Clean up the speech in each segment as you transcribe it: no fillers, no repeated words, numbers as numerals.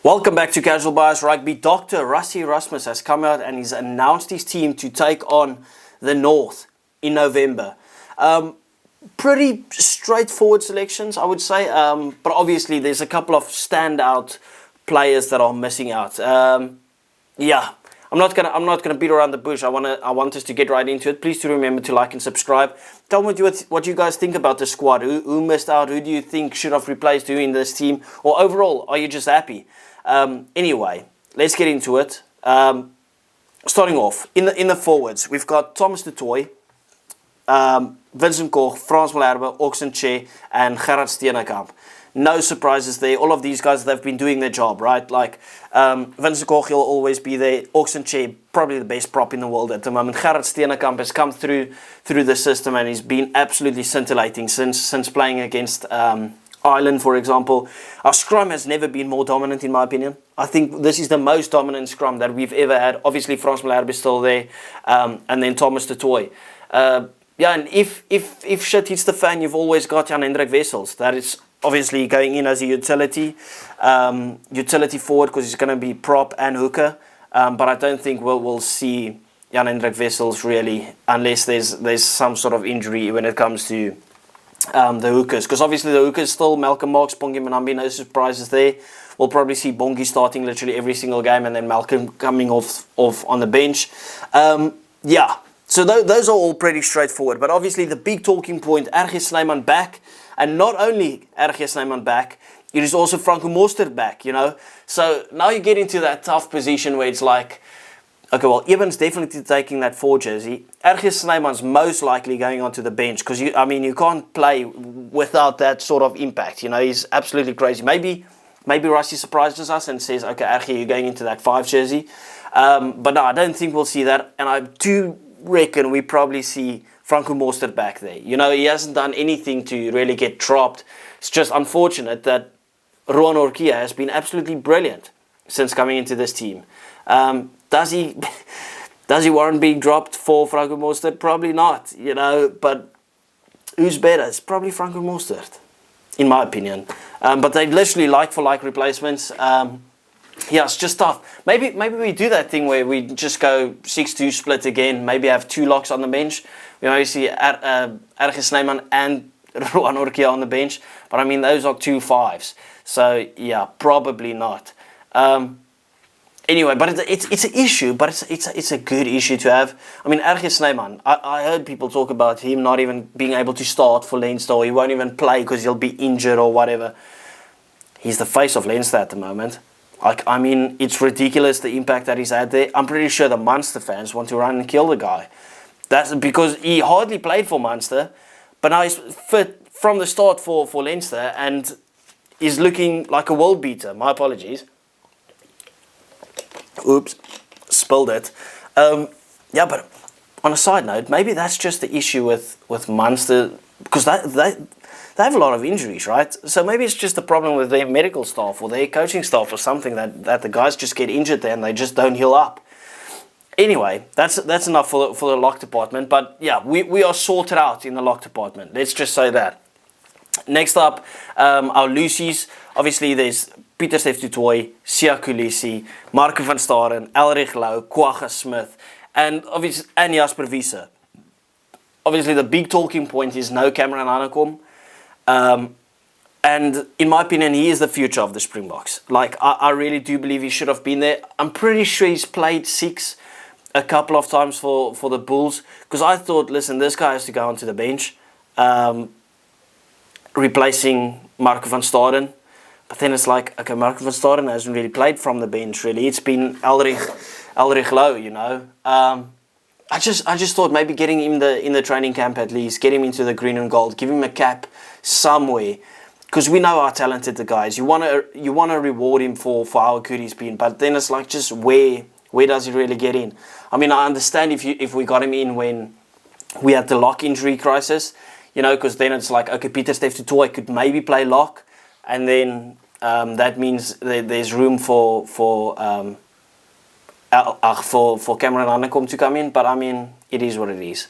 Welcome back to Casual Bias Rugby. Dr. Rassie has come out and he's announced his team to take on the North in November. Pretty straightforward selections, I would say, but obviously there's a couple of standout players that are missing out. Yeah, I'm not gonna beat around the bush. I want us to get right into it. Please do remember to like and subscribe. Tell me what you guys think about the squad. Who missed out? Who do you think should have replaced who in this team? Or overall, are you just happy? Anyway, let's get into it. Starting off in the forwards, we've got Thomas du Toit, Vincent Koch, Frans Malherbe, Oxenche, and Gerard Steenekamp. No surprises there. All of these guys, they've been doing their job, right? Like Vincent Koch, he'll always be there. Oxenche, probably the best prop in the world at the moment. Gerard Steenekamp has come through the system and he's been absolutely scintillating since playing against Ireland, for example. Our scrum has never been more dominant, in my opinion. I think this is the most dominant scrum that we've ever had. Obviously, Frans Malherbe is still there, and then Thomas du Toit. Yeah, and if shit hits the fan, you've always got Jan-Hendrik Wessels. That is obviously going in as a utility forward because he's going to be prop and hooker. But I don't think we'll see Jan-Hendrik Wessels really unless there's some sort of injury when it comes to the hookers, because obviously the hookers still Malcolm Marx, Bongi Manambi, no surprises there. We'll probably see Bongi starting literally every single game and then Malcolm coming off on the bench. Yeah, so those are all pretty straightforward, but obviously the big talking point, RG Snyman back, and not only RG Snyman back, it is also Franco Mostert back, you know. So now you get into that tough position where it's like, okay, well, Eben's definitely taking that 4 jersey. RG Snyman's most likely going onto the bench because you can't play without that sort of impact. You know, he's absolutely crazy. Maybe Rassie surprises us and says, okay, RG, you're going into that 5 jersey. But no, I don't think we'll see that. And I do reckon we probably see Franco Mostert back there. You know, he hasn't done anything to really get dropped. It's just unfortunate that Rowan Orkia has been absolutely brilliant since coming into this team. Does he warrant being dropped for Franco Mostert? Probably not, you know, but who's better? It's probably Franco Mostert, in my opinion. But they're literally like-for-like replacements. Yeah, it's just tough. Maybe we do that thing where we just go 6-2 split again, maybe have 2 locks on the bench. We maybe see RG Snyman and Rowan Orkia on the bench, but I mean, those are 2 5s. So, yeah, probably not. Anyway, but it's an issue, but it's a good issue to have. I mean, RG Snyman, I heard people talk about him not even being able to start for Leinster, or he won't even play because he'll be injured or whatever. He's the face of Leinster at the moment. Like, I mean, it's ridiculous the impact that he's had there. I'm pretty sure the Munster fans want to run and kill the guy. That's because he hardly played for Munster, but now he's fit from the start for Leinster and is looking like a world beater. My apologies. Oops, spilled it. Yeah, but on a side note, maybe that's just the issue with Munster, because they have a lot of injuries, right? So maybe it's just a problem with their medical staff or their coaching staff or something that the guys just get injured there and they just don't heal up. Anyway, that's enough for the lock department. But yeah, we are sorted out in the lock department. Let's just say that. Next up, our Lucies. Obviously, there's Pieter Steph du Toit, Sia Kulisi, Marco van Staren, Elrich Lau, Kwagga Smith, and Jasper Wiese. Obviously, the big talking point is no Cameron Hanekom. And in my opinion, he is the future of the Springboks. Like, I really do believe he should have been there. I'm pretty sure he's played 6 a couple of times for the Bulls, because I thought, listen, this guy has to go onto the bench, replacing Marco van Staren. But then it's like, okay, Marco van Staren hasn't really played from the bench, really. It's been Elrich Lau, you know. I just thought maybe getting him in the training camp at least, get him into the green and gold, give him a cap somewhere, because we know how talented the guy is. You want to reward him for how good he's been, but then it's like, just where does he really get in? I mean, I understand if we got him in when we had the lock injury crisis, you know, because then it's like, okay, Pieter Steph du Toit could maybe play lock, and then that means there's room for Cameron Hanekom to come in. But I mean, it is what it is.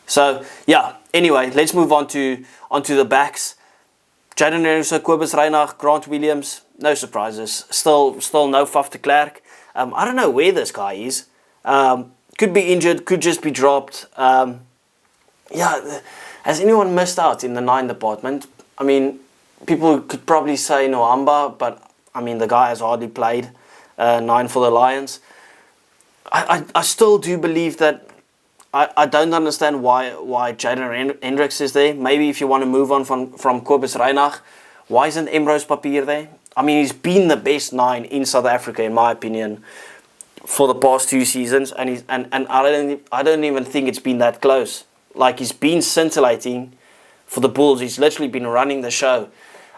So yeah. Anyway, let's move on to the backs. Jaden Renzo, Kobus Reinach, Grant Williams, no surprises. Still no Faf de Klerk. I don't know where this guy is. Could be injured, could just be dropped. Yeah, has anyone missed out in the 9 department? I mean, people could probably say Noamba, but I mean, the guy has hardly played 9 for the Lions. I still do believe that I don't understand why Jaden Hendricks is there. Maybe if you want to move on from Kobus Reinach, why isn't Emrose Papier there? I mean, he's been the best 9 in South Africa, in my opinion, for the past 2 seasons, and I don't even think it's been that close. Like, he's been scintillating for the Bulls. He's literally been running the show,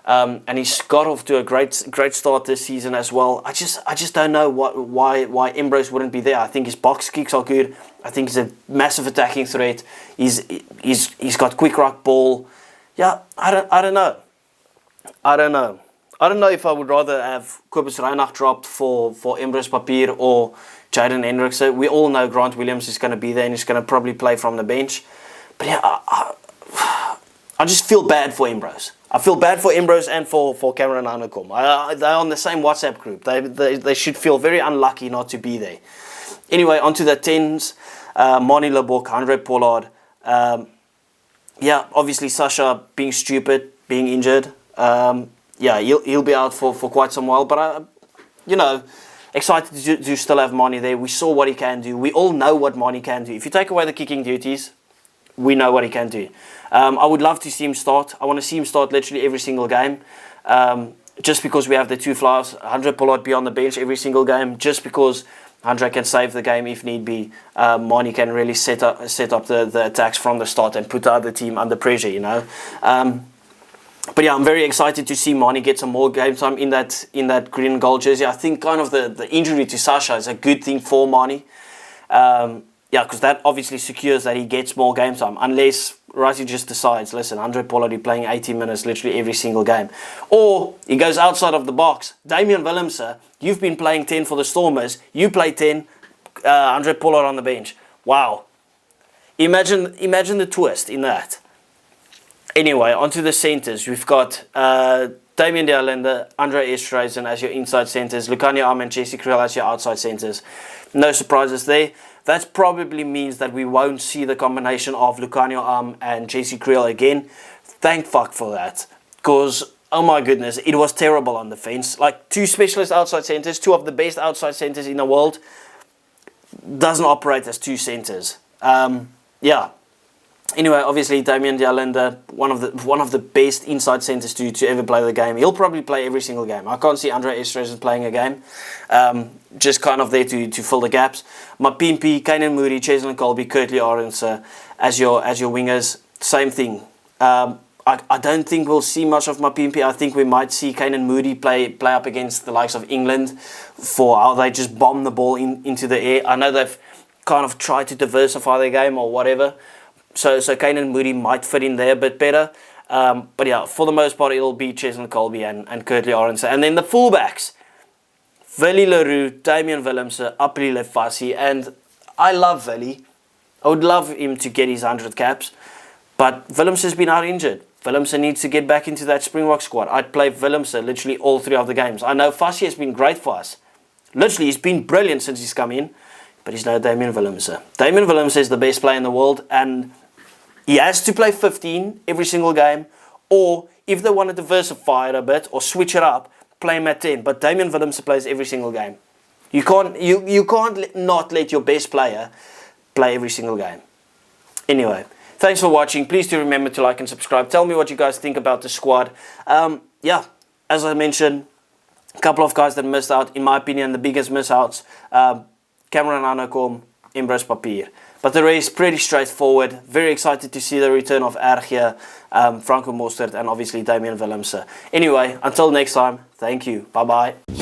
and he's got off to a great start this season as well. I just don't know why Emrose wouldn't be there. I think his box kicks are good. I think he's a massive attacking threat. He's got quick ruck ball. Yeah, I don't know. I don't know if I would rather have Kobus Reinach dropped for Emrose Papier or Jaden Hendricks. We all know Grant Williams is going to be there and he's going to probably play from the bench. But yeah, I just feel bad for Emrose. I feel bad for Emrose and for Cameron Hanekom. They're on the same WhatsApp group. They should feel very unlucky not to be there. Anyway, on to the 10s. Mani Lebok, Andre Pollard. Yeah, obviously Sasha being stupid, being injured. Yeah, he'll be out for quite some while. But, excited to still have Mani there. We saw what he can do. We all know what Mani can do. If you take away the kicking duties, we know what he can do. I would love to see him start. I want to see him start literally every single game. Just because we have the 2 flyers. Andre Pollard be on the bench every single game. Just because Andre can save the game if need be. Mani can really set up the attacks from the start and put the other team under pressure, But yeah, I'm very excited to see Mani get some more game time in that green and gold jersey. I think kind of the injury to Sasha is a good thing for Mani. Yeah, because that obviously secures that he gets more game time. Unless Rassie just decides, listen, Andre Pollard is playing 80 minutes literally every single game. Or he goes outside of the box. Damian Willemse, you've been playing 10 for the Stormers. You play 10, Andre Pollard on the bench. Wow. Imagine the twist in that. Anyway, onto the centres. We've got Damien de Allende, Andre Esterhuizen as your inside centres, Lukhanyo Am and Jesse Kriel as your outside centres. No surprises there. That probably means that we won't see the combination of Lukhanyo Am and Jesse Kriel again. Thank fuck for that. Because, oh my goodness, it was terrible on defence. Like, 2 specialist outside centres, 2 of the best outside centres in the world, doesn't operate as 2 centres. Yeah. Anyway, obviously Damien de Allende, one of the best inside centres to ever play the game. He'll probably play every single game. I can't see Andre Esterhuizen playing a game. Just kind of there to fill the gaps. Mapimpi, Kainan Moody, Cheslin Colby, Kurtley Arends as your wingers. Same thing. I don't think we'll see much of Mapimpi. I think we might see Kainan Moody play up against the likes of England for how they just bomb the ball into the air. I know they've kind of tried to diversify their game or whatever. So Kainan Moody might fit in there a bit better. But yeah, for the most part, it'll be Cheslin Colby and Kurtley Arends. And then the fullbacks, Willie Leroux, Damian Willemse, Apri Lefasi. And I love Willie. I would love him to get his 100 caps. But Willemse has been out injured. Willemse needs to get back into that Springbok squad. I'd play Willemse literally all 3 of the games. I know Fassi has been great for us. Literally, he's been brilliant since he's come in. But he's no Damian Willemse. Damian Willemse is the best player in the world. And he has to play 15 every single game, or if they want to diversify it a bit or switch it up, play him at 10. But Damian Willemse plays every single game. You can't not let your best player play every single game. Anyway, thanks for watching. Please do remember to like and subscribe. Tell me what you guys think about the squad. Yeah, as I mentioned, a couple of guys that missed out. In my opinion, the biggest missouts, Cameron Hanekom, Emrose Papier. But the race pretty straightforward. Very excited to see the return of Ergia, Franco Mostert, and obviously Damian Willemse. Anyway, until next time, thank you. Bye-bye.